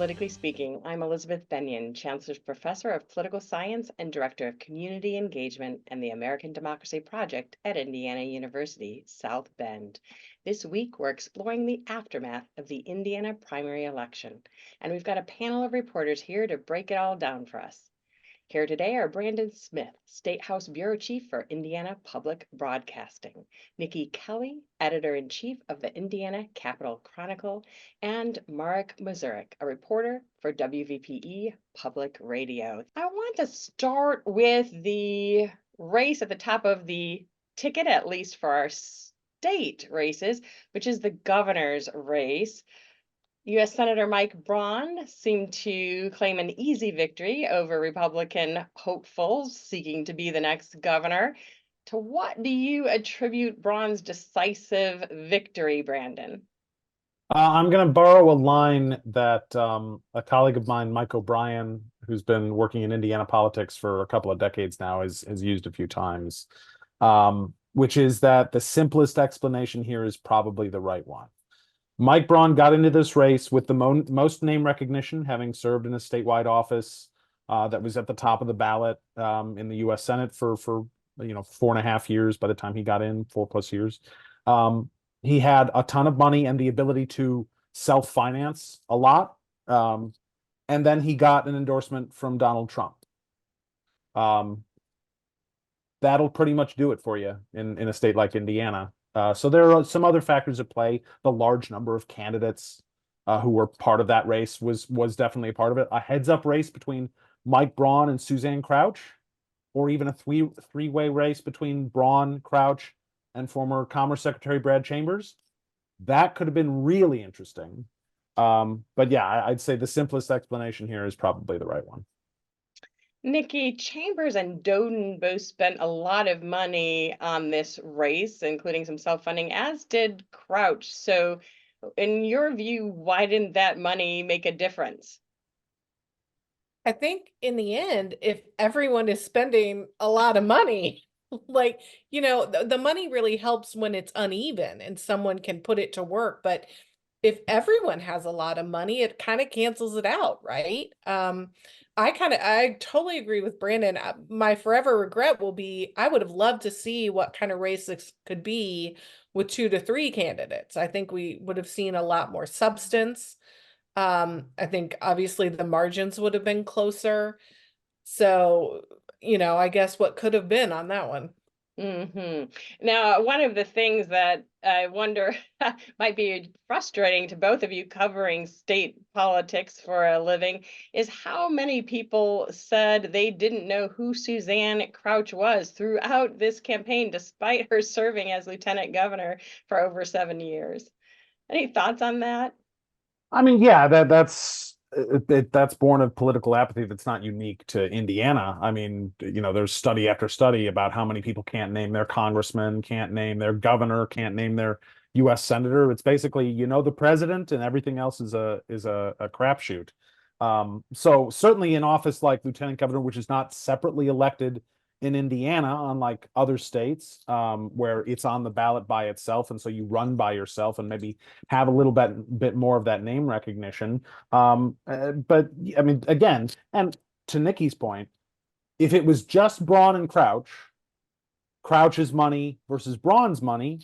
Politically Speaking. I'm Elizabeth Benyon, Chancellor's Professor of Political Science and Director of Community Engagement and the American Democracy Project at Indiana University, South Bend. This week, we're exploring the aftermath of the Indiana primary election, and we've got a panel of reporters here to break it all down for us. Here today are Brandon Smith, Statehouse Bureau Chief for Indiana Public Broadcasting, Niki Kelly, Editor-in-Chief of the Indiana Capital Chronicle, and Marek Mazurek, a reporter for WVPE Public Radio. I want to start with the race at the top of the ticket, at least for our state races, which is the governor's race. U.S. Senator Mike Braun seemed to claim an easy victory over Republican hopefuls seeking to be the next governor. To what do you attribute Braun's decisive victory, Brandon? I'm going to borrow a line that a colleague of mine, Mike O'Brien, who's been working in Indiana politics for a couple of decades now, has used a few times, which is that the simplest explanation here is probably the right one. Mike Braun got into this race with the most name recognition, having served in a statewide office that was at the top of the ballot in the U.S. Senate for 4.5 years by the time he got in, 4+ years. He had a ton of money and the ability to self-finance a lot. And then he got an endorsement from Donald Trump. That'll pretty much do it for you in a state like Indiana. So there are some other factors at play. The large number of candidates who were part of that race was definitely a part of it. A heads-up race between Mike Braun and Suzanne Crouch, or even a three-way race between Braun, Crouch, and former Commerce Secretary Brad Chambers. That could have been really interesting. But yeah, I'd say the simplest explanation here is probably the right one. Niki, Chambers and Doden both spent a lot of money on this race, including some self-funding, as did Crouch. So in your view, why didn't that money make a difference? I think in the end, if everyone is spending a lot of money, the money really helps when it's uneven and someone can put it to work. But if everyone has a lot of money, it kind of cancels it out, right? I totally agree with Brandon. My forever regret will be, I would have loved to see what kind of race this could be with 2 to 3 candidates. I think we would have seen a lot more substance. I think obviously the margins would have been closer. So, I guess what could have been on that one. Now, one of the things that I wonder might be frustrating to both of you covering state politics for a living is how many people said they didn't know who Suzanne Crouch was throughout this campaign, despite her serving as lieutenant governor for over 7 years. Any thoughts on that? I mean, yeah, that's born of political apathy that's not unique to Indiana. I mean, there's study after study about how many people can't name their congressman, can't name their governor, can't name their U.S. senator. It's basically, the president, and everything else is a crapshoot. So certainly in office like lieutenant governor, which is not separately elected in Indiana, unlike other states, where it's on the ballot by itself, and so you run by yourself and maybe have a little bit more of that name recognition. But I mean, again, and to Niki's point, if it was just Braun and Crouch's money versus Braun's money,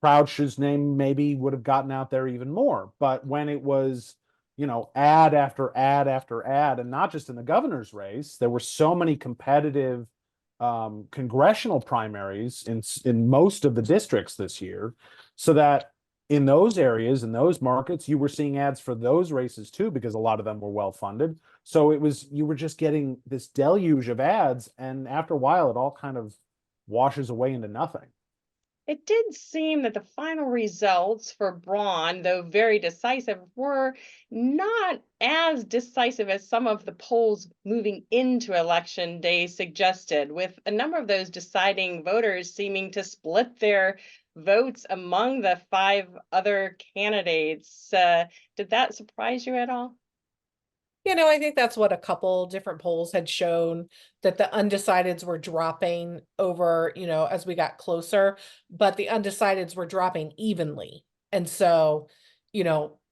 Crouch's name maybe would have gotten out there even more. But when it was, ad after ad after ad, and not just in the governor's race, there were so many competitive congressional primaries in most of the districts this year, so that in those areas, in those markets, you were seeing ads for those races too, because a lot of them were well funded. So you were just getting this deluge of ads, and after a while, it all kind of washes away into nothing. It did seem that the final results for Braun, though very decisive, were not as decisive as some of the polls moving into election day suggested, with a number of those deciding voters seeming to split their votes among the 5 other candidates. Did that surprise you at all? I think that's what a couple different polls had shown, that the undecideds were dropping over, as we got closer, but the undecideds were dropping evenly. And so,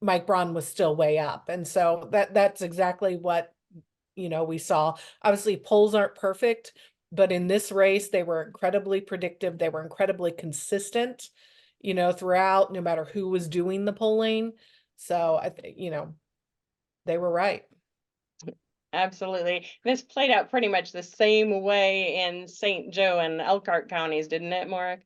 Mike Braun was still way up. And so that's exactly what, we saw. Obviously, polls aren't perfect, but in this race, they were incredibly predictive. They were incredibly consistent, throughout, no matter who was doing the polling. So I think, they were right. Absolutely. This played out pretty much the same way in St. Joe and Elkhart counties, didn't it, Marek?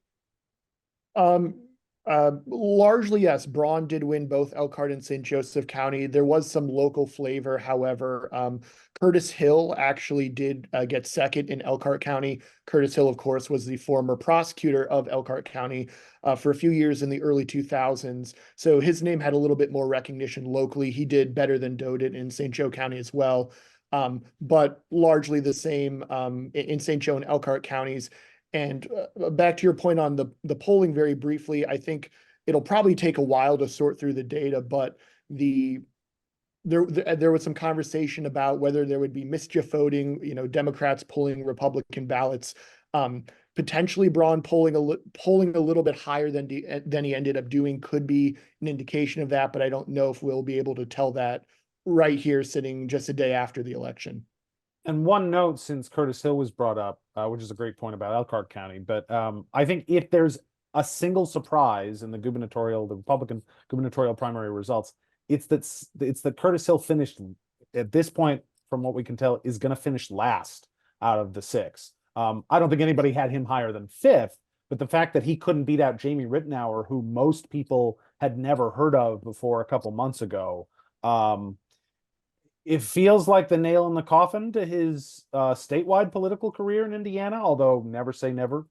Largely, yes. Braun did win both Elkhart and St. Joseph County. There was some local flavor, however. Curtis Hill actually did get second in Elkhart County. Curtis Hill, of course, was the former prosecutor of Elkhart County for a few years in the early 2000s. So his name had a little bit more recognition locally. He did better than Doe did in St. Joe County as well. But largely the same in St. Joe and Elkhart counties. And back to your point on the polling very briefly, I think it'll probably take a while to sort through the data, but there was some conversation about whether there would be mischief voting, Democrats pulling Republican ballots, potentially Braun polling a little bit higher than he ended up doing could be an indication of that, but I don't know if we'll be able to tell that right here sitting just a day after the election. And one note, since Curtis Hill was brought up, which is a great point about Elkhart County, but I think if there's a single surprise in the Republican gubernatorial primary results, it's that Curtis Hill finished at this point, from what we can tell, is going to finish last out of the six. I don't think anybody had him higher than fifth, but the fact that he couldn't beat out Jamie Rittenauer, who most people had never heard of before a couple months ago, it feels like the nail in the coffin to his statewide political career in Indiana, although never say never.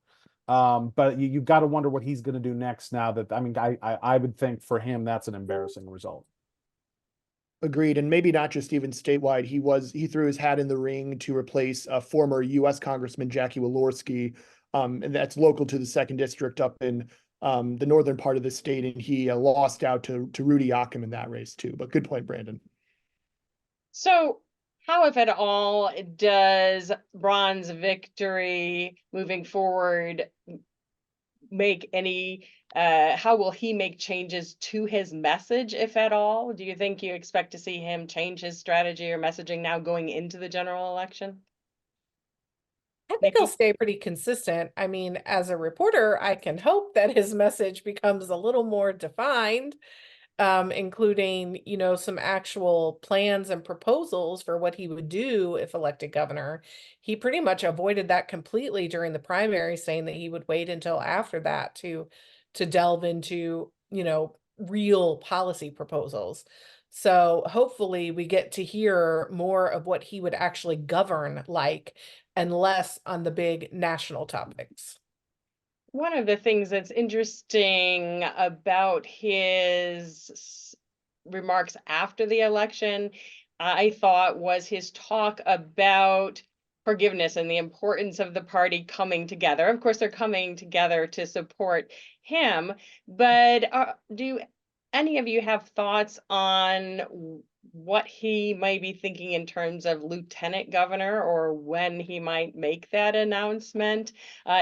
But you've got to wonder what he's going to do next now that, I would think for him, that's an embarrassing result. Agreed. And maybe not just even statewide. He threw his hat in the ring to replace former U.S. Congressman Jackie Walorski. And that's local to the 2nd District up in the northern part of the state. And he lost out to Rudy Yoakum in that race too. But good point, Brandon. So how, if at all, does Braun's victory moving forward make any, how will he make changes to his message, if at all? Do you think you expect to see him change his strategy or messaging now going into the general election? I think he'll stay pretty consistent. I mean, as a reporter, I can hope that his message becomes a little more defined, including, some actual plans and proposals for what he would do if elected governor. He pretty much avoided that completely during the primary, saying that he would wait until after that to delve into, real policy proposals. So hopefully we get to hear more of what he would actually govern like, and less on the big national topics. One of the things that's interesting about his remarks after the election, I thought, was his talk about forgiveness and the importance of the party coming together. Of course, they're coming together to support him, but do any of you have thoughts on what he might be thinking in terms of lieutenant governor, or when he might make that announcement?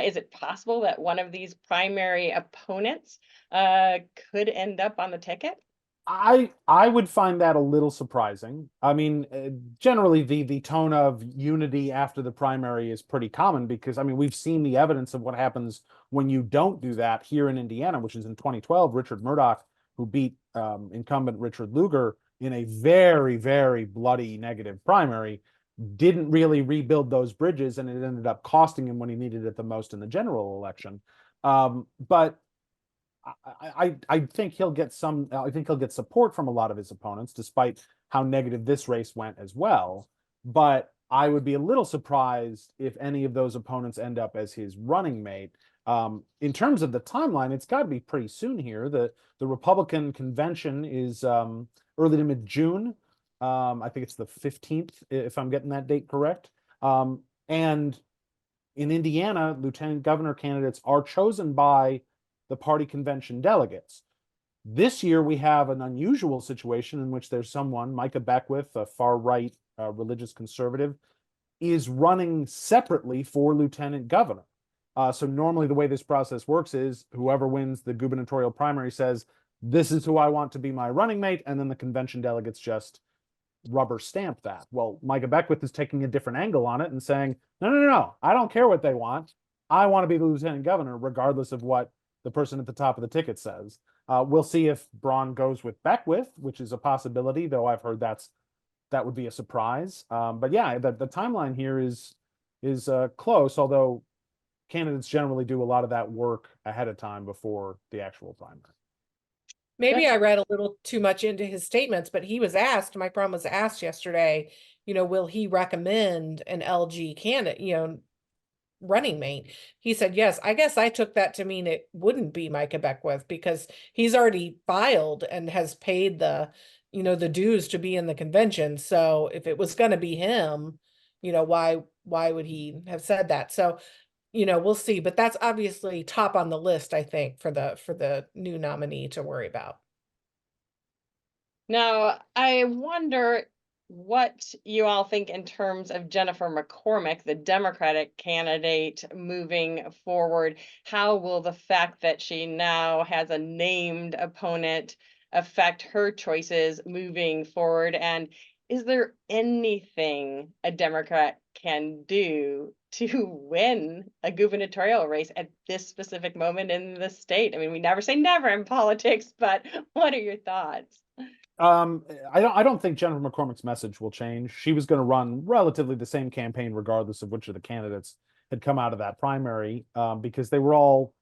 Is it possible that one of these primary opponents could end up on the ticket? I would find that a little surprising. I mean, generally the tone of unity after the primary is pretty common because, we've seen the evidence of what happens when you don't do that here in Indiana, which is in 2012, Richard Murdoch, who beat incumbent Richard Lugar in a very, very bloody negative primary, didn't really rebuild those bridges, and it ended up costing him when he needed it the most in the general election. But I think he'll get support from a lot of his opponents, despite how negative this race went as well. But I would be a little surprised if any of those opponents end up as his running mate. In terms of the timeline, it's got to be pretty soon here. The Republican convention is early to mid-June. I think it's the 15th, if I'm getting that date correct. And in Indiana, lieutenant governor candidates are chosen by the party convention delegates. This year, we have an unusual situation in which there's someone, Micah Beckwith, a far-right religious conservative, is running separately for lieutenant governor. So normally the way this process works is whoever wins the gubernatorial primary says, this is who I want to be my running mate, and then the convention delegates just rubber stamp that. Well, Micah Beckwith is taking a different angle on it and saying, no, I don't care what they want. I want to be the lieutenant governor, regardless of what the person at the top of the ticket says. We'll see if Braun goes with Beckwith, which is a possibility, though I've heard that would be a surprise. But yeah, the timeline here is close, although candidates generally do a lot of that work ahead of time before the actual primary. Maybe I read a little too much into his statements, but he was asked, Mike Braun was asked yesterday, will he recommend an LG candidate, running mate? He said, yes. I guess I took that to mean it wouldn't be Micah Beckwith because he's already filed and has paid the dues to be in the convention. So if it was going to be him, why would he have said that? So, we'll see, but that's obviously top on the list, I think, for the new nominee to worry about. Now, I wonder what you all think in terms of Jennifer McCormick, the Democratic candidate moving forward. How will the fact that she now has a named opponent affect her choices moving forward? And is there anything a Democrat can do to win a gubernatorial race at this specific moment in the state? I mean, we never say never in politics, but what are your thoughts? I don't think Jennifer McCormick's message will change. She was going to run relatively the same campaign regardless of which of the candidates had come out of that primary, because they were all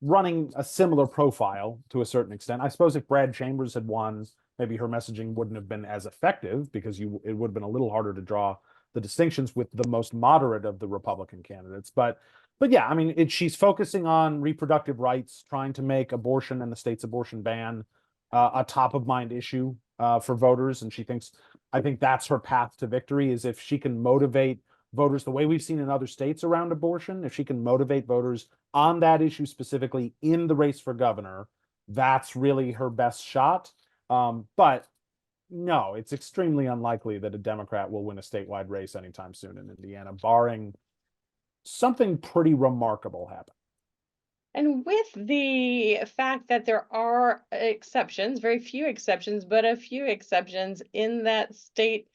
running a similar profile to a certain extent. I suppose if Brad Chambers had won, maybe her messaging wouldn't have been as effective because it would have been a little harder to draw the distinctions with the most moderate of the Republican candidates. But yeah, I mean, she's focusing on reproductive rights, trying to make abortion and the state's abortion ban a top of mind issue for voters. And I think that's her path to victory, is if she can motivate voters the way we've seen in other states around abortion, if she can motivate voters on that issue specifically in the race for governor, that's really her best shot. But no, it's extremely unlikely that a Democrat will win a statewide race anytime soon in Indiana, barring something pretty remarkable happen. And with the fact that there are exceptions, very few exceptions, but a few exceptions in that state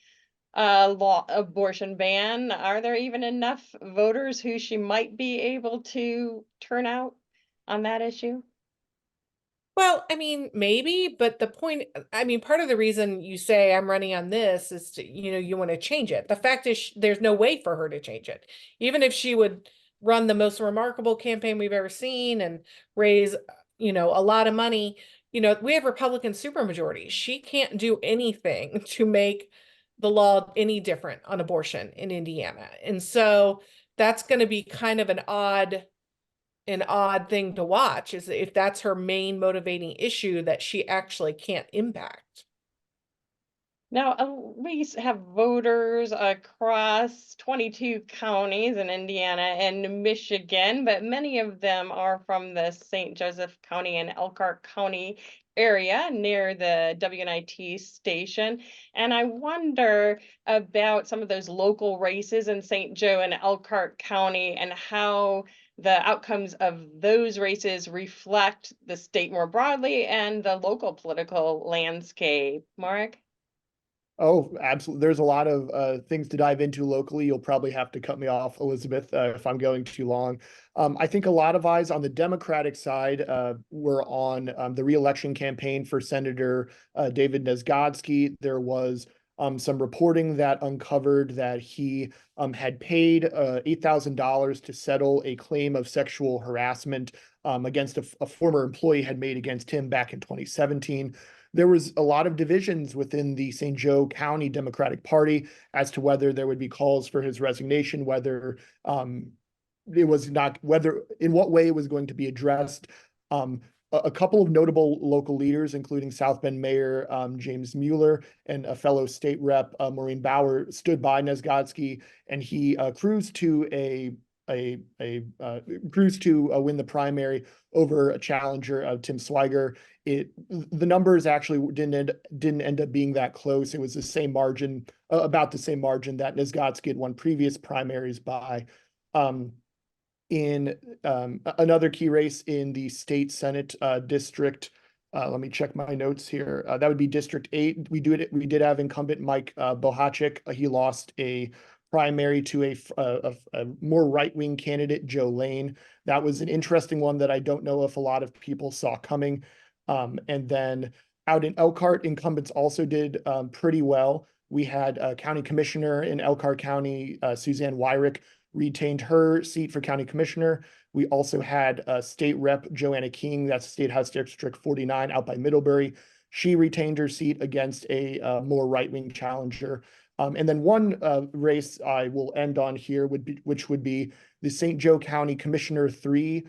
law abortion ban, are there even enough voters who she might be able to turn out on that issue? Well, I mean, maybe, but the point, I mean, part of the reason you say I'm running on this is to, you want to change it. The fact is there's no way for her to change it. Even if she would run the most remarkable campaign we've ever seen and raise, a lot of money, we have Republican supermajority. She can't do anything to make the law any different on abortion in Indiana. And so that's going to be kind of an odd thing to watch, is if that's her main motivating issue that she actually can't impact. Now, we have voters across 22 counties in Indiana and Michigan, but many of them are from the St. Joseph County and Elkhart County area near the WNIT station. And I wonder about some of those local races in St. Joe and Elkhart County and how the outcomes of those races reflect the state more broadly and the local political landscape. Marek? Oh, absolutely. There's a lot of things to dive into locally. You'll probably have to cut me off, Elizabeth, if I'm going too long. I think a lot of eyes on the Democratic side were on the reelection campaign for Senator David Nezgodsky. There was some reporting that uncovered that he had paid $8,000 to settle a claim of sexual harassment against a former employee had made against him back in 2017. There was a lot of divisions within the St. Joe County Democratic Party as to whether there would be calls for his resignation, whether it was not, whether in what way it was going to be addressed. A couple of notable local leaders, including South Bend Mayor James Mueller and a fellow state rep Maureen Bauer, stood by Nezgodsky, and he cruised to win the primary over a challenger, Tim Swiger. The numbers actually didn't end up being that close. It was the same margin, about the same margin that Nezgodsky had won previous primaries by. In another key race in the state Senate district, Let me check my notes here. That would be District 8. We did have incumbent Mike Bohacek. He lost a primary to a more right-wing candidate, Joe Lane. That was an interesting one that I don't know if a lot of people saw coming. And then out in Elkhart, incumbents also did pretty well. We had a county commissioner in Elkhart County, Suzanne Wyrick, retained her seat for county commissioner. We also had state rep Joanna King, that's Statehouse District 49 out by Middlebury. She retained her seat against a more right-wing challenger. And then one race I will end on here which would be the St. Joe County Commissioner 3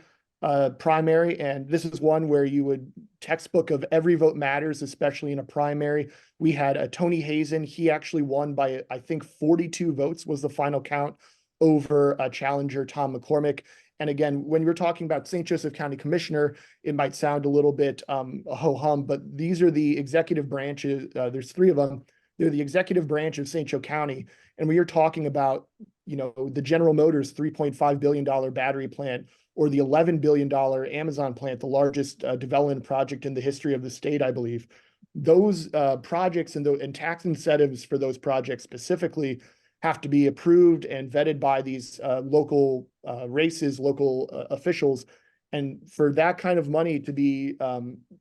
primary. And this is one where you would textbook of every vote matters, especially in a primary. We had Tony Hazen. He actually won by, I think, 42 votes was the final count over challenger Tom McCormick. And again, when you're talking about St. Joseph County Commissioner, it might sound a little bit ho-hum, but these are the executive branches. There's 3 of them. They're the executive branch of St. Joe County. And when you're talking about, the General Motors $3.5 billion battery plant, or the $11 billion Amazon plant, the largest development project in the history of the state, I believe, those projects and tax incentives for those projects specifically have to be approved and vetted by these local races, local officials. And for that kind of money to be,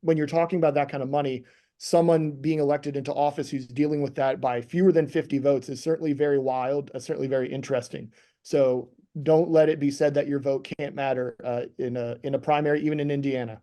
when you're talking about that kind of money, someone being elected into office who's dealing with that by fewer than 50 votes is certainly very wild, certainly very interesting. So don't let it be said that your vote can't matter in a primary, even in Indiana.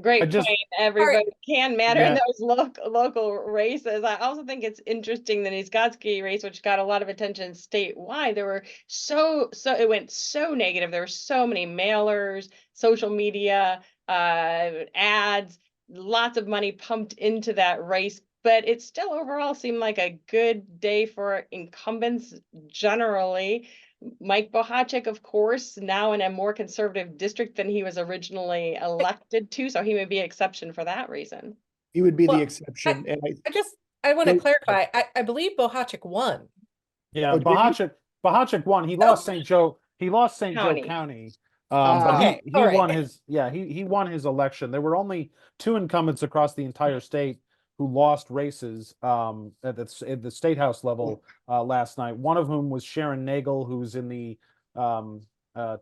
Great point. Everybody can matter in Yeah. those local races. I also think it's interesting that Niezgodski race, which got a lot of attention statewide, there were it went so negative. There were so many mailers, social media, ads, lots of money pumped into that race. But it still overall seemed like a good day for incumbents generally. Mike Bohacek, of course, now in a more conservative district than he was originally elected to, so he may be an exception for that reason. He would be Well, the exception. I want to clarify. I believe Bohacek won. Yeah, Oh, did he? Bohacek won. He lost St. Joe. He lost St. Joe County. But Okay, he all right. won his he won his election. There were only 2 incumbents across the entire state who lost races at the Statehouse level last night. One of whom was Sharon Nagel, who's in the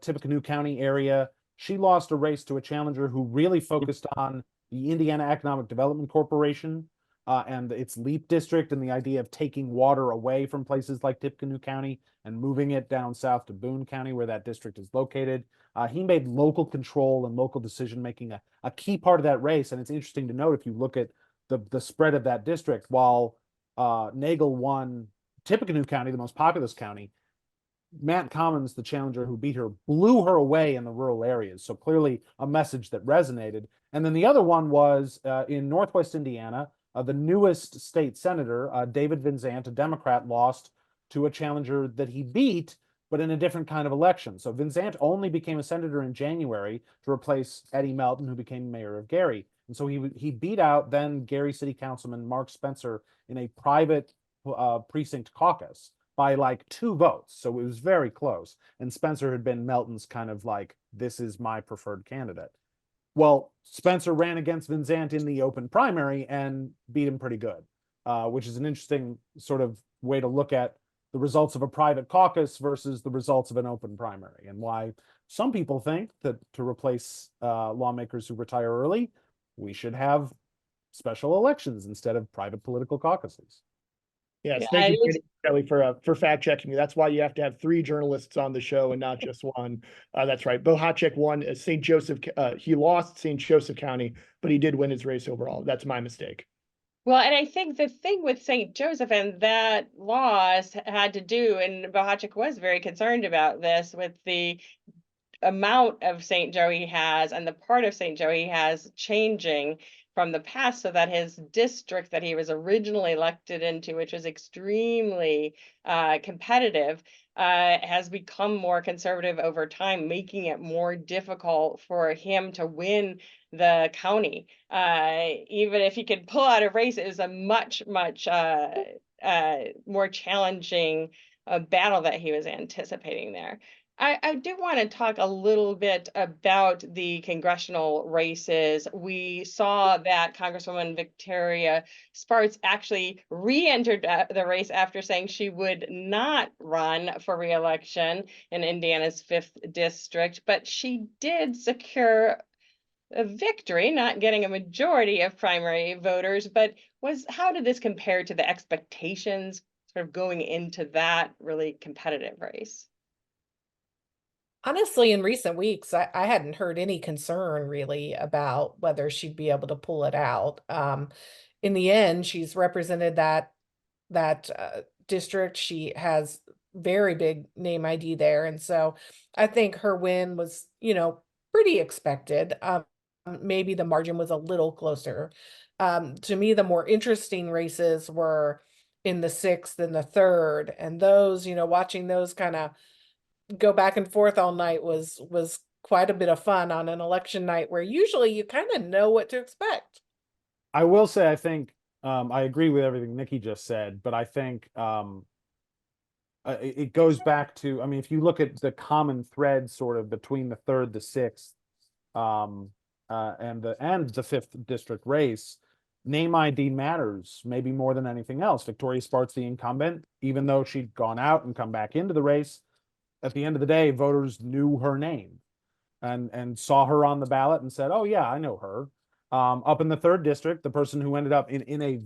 Tippecanoe County area. She lost a race to a challenger who really focused on the Indiana Economic Development Corporation and its LEAP district, and the idea of taking water away from places like Tippecanoe County and moving it down south to Boone County, where that district is located. He made local control and local decision-making a key part of that race. And it's interesting to note, if you look at the spread of that district, while Nagel won Tippecanoe County, the most populous county, Matt Commons, the challenger who beat her, blew her away in the rural areas. So clearly a message that resonated. And then the other one was in Northwest Indiana, the newest state senator, David Vinzant, a Democrat, lost to a challenger that he beat, but in a different kind of election. So Vinzant only became a senator in January to replace Eddie Melton, who became mayor of Gary. And so he beat out then Gary City Councilman Mark Spencer in a private precinct caucus by like 2 votes. So it was very close. And Spencer had been Melton's kind of like, this is my preferred candidate. Well, Spencer ran against Vinzant in the open primary and beat him pretty good, which is an interesting sort of way to look at the results of a private caucus versus the results of an open primary, and why some people think that to replace lawmakers who retire early, we should have special elections instead of private political caucuses. Yes, thank you, Kelly, for fact checking me. That's why you have to have 3 journalists on the show and not just one. That's right. Bohacek won St. Joseph. He lost St. Joseph County, but he did win his race overall. That's my mistake. Well, and I think the thing with St. Joseph and that loss had to do, and Bohacek was very concerned about this, with the amount of St. Joe he has and the part of St. Joe he has changing from the past, so that his district that he was originally elected into, which was extremely competitive, has become more conservative over time, making it more difficult for him to win the county. Even if he could pull out a race, it is a much more challenging battle that he was anticipating there. I do want to talk a little bit about the congressional races. We saw that Congresswoman Victoria Spartz actually re-entered the race after saying she would not run for re-election in Indiana's 5th district, but she did secure a victory, not getting a majority of primary voters. But how did this compare to the expectations sort of going into that really competitive race? Honestly, in recent weeks, I hadn't heard any concern really about whether she'd be able to pull it out. In the end, she's represented that district. She has very big name ID there, and so I think her win was, pretty expected. Maybe the margin was a little closer. To me, the more interesting races were in the 6th and the 3rd, and those, watching those kind of go back and forth all night was quite a bit of fun on an election night where usually you kind of know what to expect. I will say, I think I agree with everything Niki just said, but I think it goes back to, I mean, if you look at the common thread sort of between the 3rd, the 6th, and the 5th district race, name ID matters maybe more than anything else. Victoria Spartz, the incumbent, even though she'd gone out and come back into the race, at the end of the day, voters knew her name and saw her on the ballot and said, "Oh yeah, I know her." Up in the 3rd district, the person who ended up in a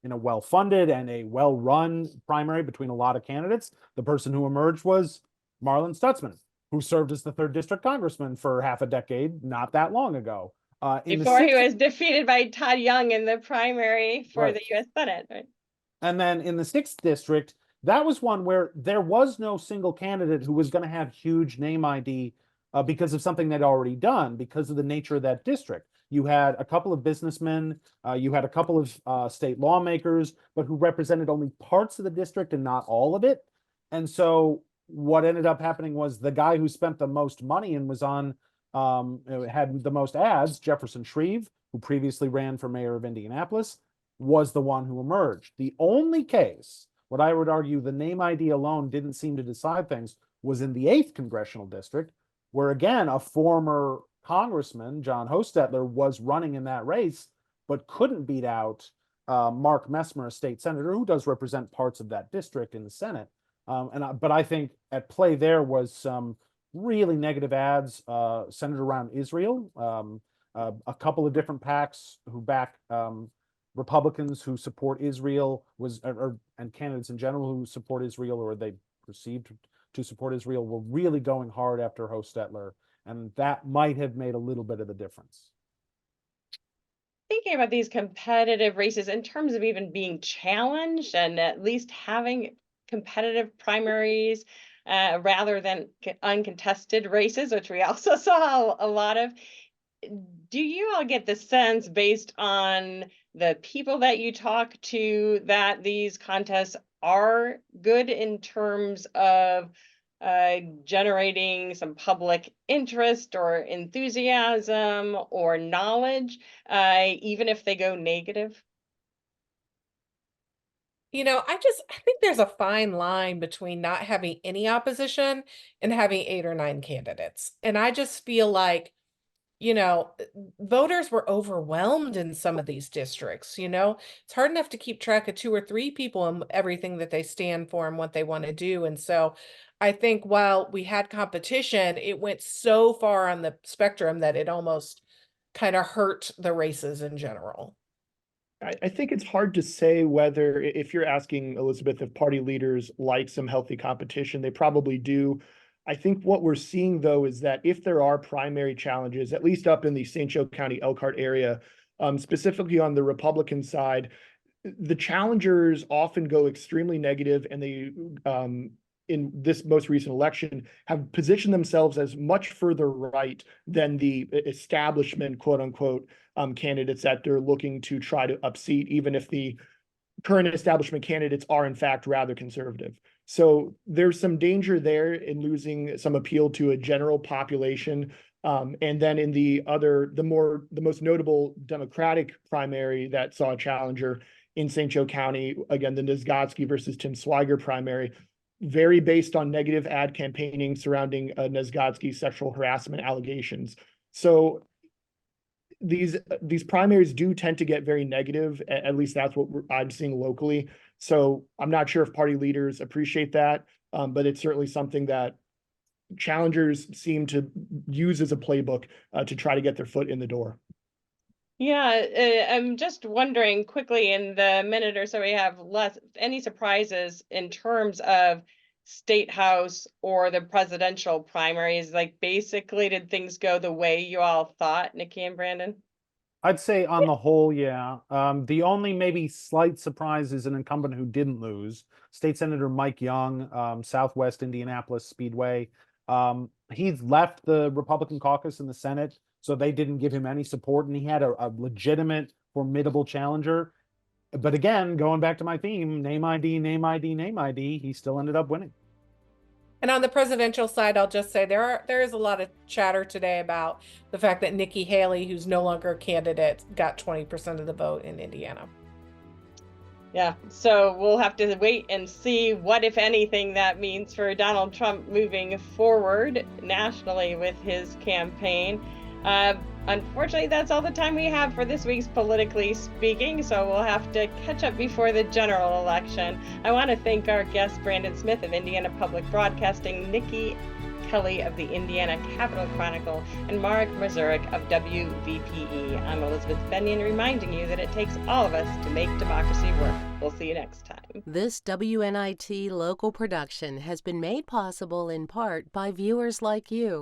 well-funded and a well-run primary between a lot of candidates, the person who emerged was Marlin Stutzman, who served as the 3rd district congressman for half a decade not that long ago. Before he was defeated by Todd Young in the primary for the U.S. Senate, right? And then in the 6th district, that was one where there was no single candidate who was going to have huge name ID because of something they'd already done, because of the nature of that district. You had a couple of businessmen, you had a couple of state lawmakers, but who represented only parts of the district and not all of it. And so what ended up happening was the guy who spent the most money and was on, had the most ads, Jefferson Shreve, who previously ran for mayor of Indianapolis, was the one who emerged. The only case, what I would argue the name ID alone didn't seem to decide things, was in the 8th congressional district, where again, a former congressman, John Hostetler, was running in that race, but couldn't beat out Mark Messmer, a state senator who does represent parts of that district in the Senate. But I think at play there was some really negative ads centered around Israel. A couple of different PACs who back Republicans who support Israel and candidates in general who support Israel, or they perceived to support Israel, were really going hard after Hostetler, and that might have made a little bit of the difference. Thinking about these competitive races in terms of even being challenged and at least having competitive primaries rather than uncontested races, which we also saw a lot of, do you all get the sense, based on the people that you talk to, that these contests are good in terms of generating some public interest or enthusiasm or knowledge, even if they go negative? I think there's a fine line between not having any opposition and having 8 or 9 candidates. And I just feel like, voters were overwhelmed in some of these districts. It's hard enough to keep track of 2 or 3 people and everything that they stand for and what they want to do. And so I think while we had competition, it went so far on the spectrum that it almost kind of hurt the races in general. I think it's hard to say whether, if you're asking, Elizabeth, if party leaders like some healthy competition, they probably do. I think what we're seeing, though, is that if there are primary challenges, at least up in the St. Joe County, Elkhart area, specifically on the Republican side, the challengers often go extremely negative, and they, in this most recent election, have positioned themselves as much further right than the establishment, quote unquote, candidates that they're looking to try to upseat, even if the current establishment candidates are in fact rather conservative. So there's some danger there in losing some appeal to a general population. And then in the most notable Democratic primary that saw a challenger in St. Joe County, again, the Nizgotsky versus Tim Swiger primary, very based on negative ad campaigning surrounding Nezgodsky's sexual harassment allegations. So these primaries do tend to get very negative. At least that's what I'm seeing locally. So I'm not sure if party leaders appreciate that, but it's certainly something that challengers seem to use as a playbook to try to get their foot in the door. Yeah, I'm just wondering quickly in the minute or so we have less, any surprises in terms of Statehouse or the presidential primaries? Like, basically, did things go the way you all thought, Niki and Brandon? I'd say on the whole, yeah. The only maybe slight surprise is an incumbent who didn't lose, State Senator Mike Young, Southwest Indianapolis Speedway. He's left the Republican caucus in the Senate, so they didn't give him any support, and he had a legitimate, formidable challenger. But again, going back to my theme, name ID, name ID, name ID, he still ended up winning. And on the presidential side, I'll just say there is a lot of chatter today about the fact that Nikki Haley, who's no longer a candidate, got 20% of the vote in Indiana. Yeah, so we'll have to wait and see what, if anything, that means for Donald Trump moving forward nationally with his campaign. Unfortunately, that's all the time we have for this week's Politically Speaking, so we'll have to catch up before the general election. I want to thank our guests, Brandon Smith of Indiana Public Broadcasting, Niki Kelly of the Indiana Capital Chronicle, and Marek Mazurek of WVPE. I'm Elizabeth Bennion, reminding you that it takes all of us to make democracy work. We'll see you next time. This WNIT local production has been made possible in part by viewers like you.